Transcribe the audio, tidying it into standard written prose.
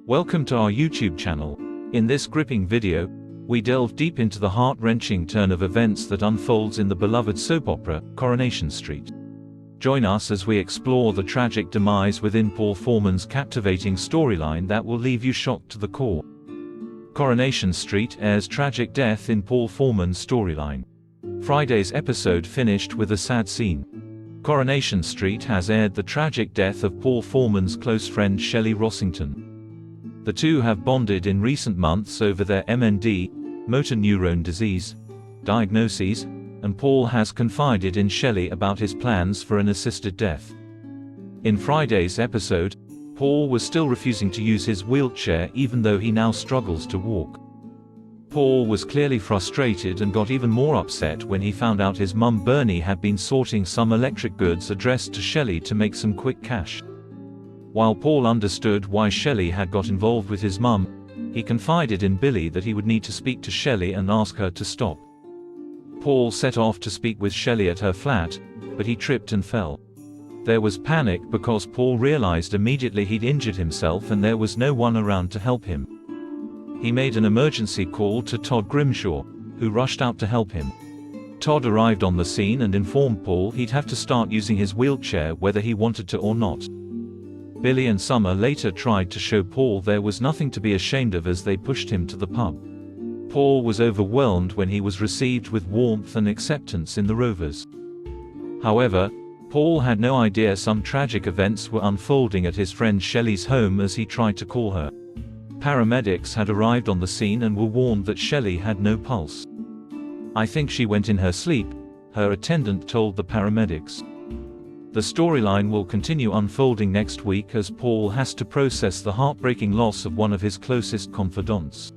Welcome to our YouTube channel. In this gripping video, we delve deep into the heart-wrenching turn of events that unfolds in the beloved soap opera, Coronation Street. Join us as we explore the tragic demise within Paul Foreman's captivating storyline that will leave you shocked to the core. Coronation Street airs tragic death in Paul Foreman's storyline. Friday's episode finished with a sad scene. Coronation Street has aired the tragic death of Paul Foreman's close friend Shelley Rossington. The two have bonded in recent months over their MND, motor neurone disease, diagnoses, and Paul has confided in Shelley about his plans for an assisted death. In Friday's episode, Paul was still refusing to use his wheelchair even though he now struggles to walk. Paul was clearly frustrated and got even more upset when he found out his mum Bernie had been sorting some electric goods addressed to Shelley to make some quick cash. While Paul understood why Shelley had got involved with his mum, he confided in Billy that he would need to speak to Shelley and ask her to stop. Paul set off to speak with Shelley at her flat, but he tripped and fell. There was panic because Paul realized immediately he'd injured himself and there was no one around to help him. He made an emergency call to Todd Grimshaw, who rushed out to help him. Todd arrived on the scene and informed Paul he'd have to start using his wheelchair whether he wanted to or not. Billy and Summer later tried to show Paul there was nothing to be ashamed of as they pushed him to the pub. Paul was overwhelmed when he was received with warmth and acceptance in the Rovers. However, Paul had no idea some tragic events were unfolding at his friend Shelley's home as he tried to call her. Paramedics had arrived on the scene and were warned that Shelley had no pulse. "I think she went in her sleep," her attendant told the paramedics. The storyline will continue unfolding next week as Paul has to process the heartbreaking loss of one of his closest confidants.